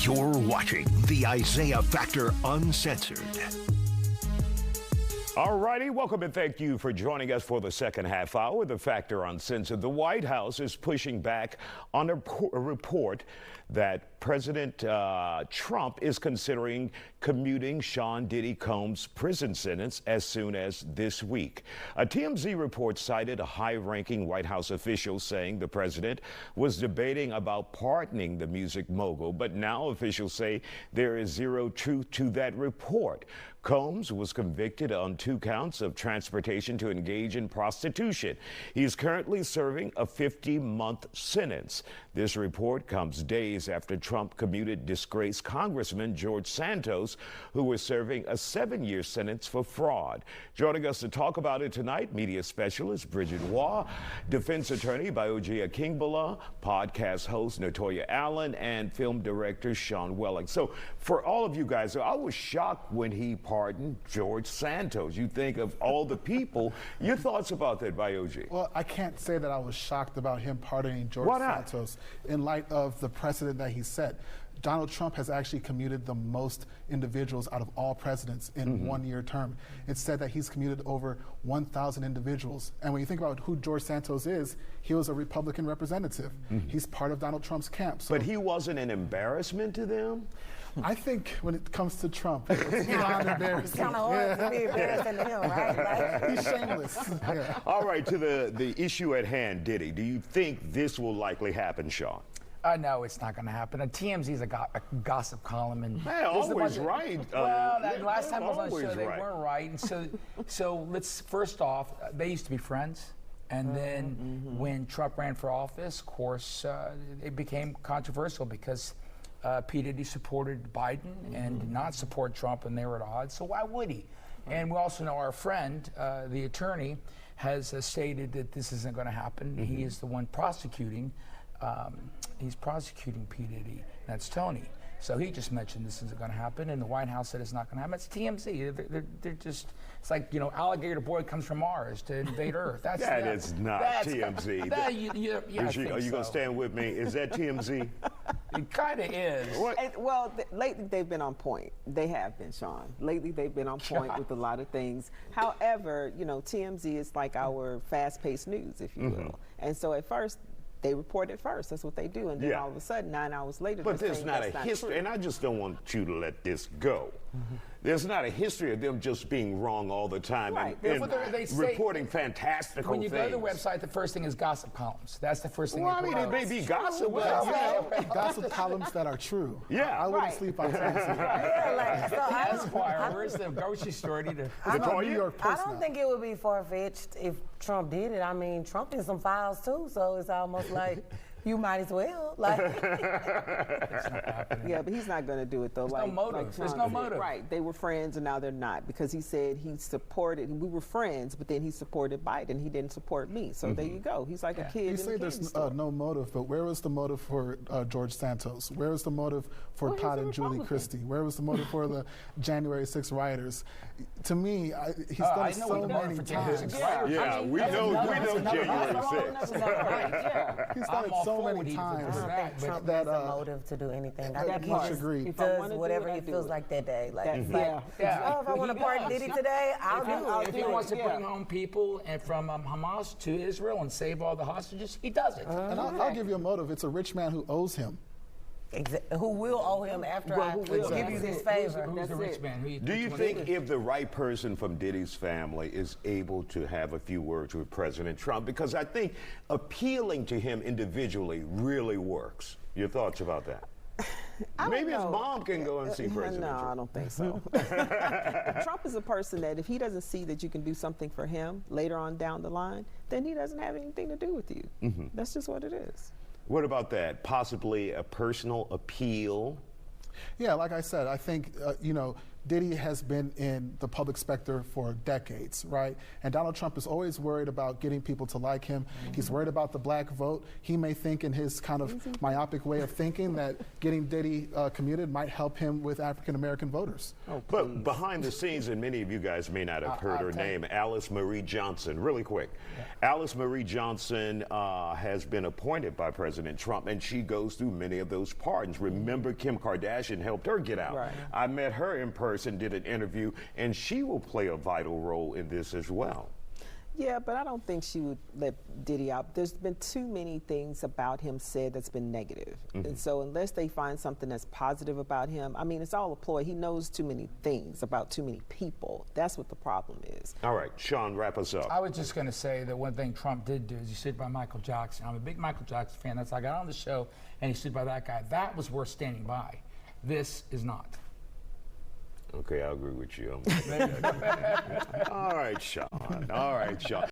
You're watching the Isaiah Factor Uncensored. All righty, welcome and thank you for joining us for the second half hour of the Factor Uncensored. The White House is pushing back on a report that President Trump is considering commuting Sean Diddy Combs' prison sentence as soon as this week. A TMZ report cited a high-ranking White House official saying the president was debating about pardoning the music mogul, but now officials say there is zero truth to that report. Combs was convicted on 2 counts of transportation to engage in prostitution. He's currently serving a 50-month sentence. This report comes days after Trump commuted disgraced Congressman George Santos, who was serving a 7-year sentence for fraud. Joining us to talk about it tonight, media specialist Bridget Waugh, defense attorney Bayoji Akingbala, podcast host Natoya Allen, and film director Sean Welling. So for all of you guys, I was shocked when he pardoned George Santos. You think of all the people. Your thoughts about that, Bayoji? Well, I can't say that I was shocked about him pardoning George Santos in light of the precedent that he set. Donald Trump has actually commuted the most individuals out of all presidents in 1-year term. It's said that he's commuted over 1,000 individuals. And when you think about who George Santos is, he was a Republican representative. He's part of Donald Trump's camp. So but he wasn't an embarrassment to them? I think when it comes to Trump, it's beyond embarrassing. It's kind of hard to be embarrassing to him, right? He's shameless. All right, to the issue at hand, Diddy. Do you think this will likely happen, Sean? No, it's not going to happen. TMZ is a gossip column, and they're always right. Well, last time I was on the show, they weren't right. And so let's first off, they used to be friends, and then when Trump ran for office, of course, it became controversial because P. Diddy supported Biden and did not support Trump, and they were at odds. So why would he? And we also know our friend, the attorney, has stated that this isn't going to happen. He is the one prosecuting. He's prosecuting P. Diddy. That's Tony. So he just mentioned this isn't going to happen, and the White House said it's not going to happen. It's TMZ. They're just, it's like, you know, alligator boy comes from Mars to invade Earth. That's that is not TMZ. Are you going to stand with me? Is that TMZ? It kind of is. Well, lately they've been on point. They have been, Sean. Lately they've been on point with a lot of things. However, you know, TMZ is like our fast-paced news, if you will. And so at first, they report it first. That's what they do. And then all of a sudden, 9 hours later, but there's not a history, and I just don't want you to let this go. There's not a history of them just being wrong all the time and they reporting fantastical things. When you go to the things. website, the first thing is gossip columns. That's the first thing. Well, I mean, it may be gossip. Gossip columns that are true. Yeah. I wouldn't sleep on TMZ. Esquire, where's the grocery store? I'm a New York Post I don't now. think it would be far-fetched if Trump did it. I mean, Trump did some files too, so it's almost like you might as well. Like, yeah, but he's not going to do it though. There's no motive. There's no motive. Right. They were friends and now they're not, because he said he supported. We were friends, but then he supported Biden. He didn't support me. So there you go. He's like a kid. You say there's no motive, but where was the motive for George Santos? Where was the motive for Todd and Julie Christie? Where was the motive for the January 6 rioters? To me, he's done it so many times. Yeah, we know January 6th. He's done it so many times. I don't think Trump has a motive to do anything. I think much agreed. He does whatever he feels like that day. Like, oh, if I want to pardon Diddy today, I'll do it. If he wants to bring home people and from Hamas to Israel and save all the hostages, he does it. And I'll give you a motive. It's a rich man who owes him. Who will owe him after I give you this favor. Who's the rich man? Do you think if the right person from Diddy's family is able to have a few words with President Trump? Because I think appealing to him individually really works. Your thoughts about that? Maybe his mom can go and see President Trump. No, I don't think so. Trump is a person that if he doesn't see that you can do something for him later on down the line, then he doesn't have anything to do with you. That's just what it is. What about that? Possibly a personal appeal? Yeah, like I said, I think, you know, Diddy has been in the public specter for decades, right? And Donald Trump is always worried about getting people to like him. He's worried about the black vote. He may think in his kind of myopic way of thinking that getting Diddy commuted might help him with African American voters. But behind the scenes, and many of you guys may not have heard her name, Alice Marie Johnson. Really quick. Alice Marie Johnson has been appointed by President Trump, and she goes through many of those pardons. Remember, Kim Kardashian helped her get out. Right. I met her in person, did an interview, and she will play a vital role in this as well. Yeah, but I don't think she would let Diddy out. There's been too many things about him said that's been negative. And so unless they find something that's positive about him, I mean, it's all a ploy. He knows too many things about too many people. That's what the problem is. All right, Sean, wrap us up. I was just going to say that one thing Trump did do is he stood by Michael Jackson. I'm a big Michael Jackson fan. That's why I got on the show, and he stood by that guy. That was worth standing by. This is not. Okay, I agree with you. All right, Sean. All right, Sean.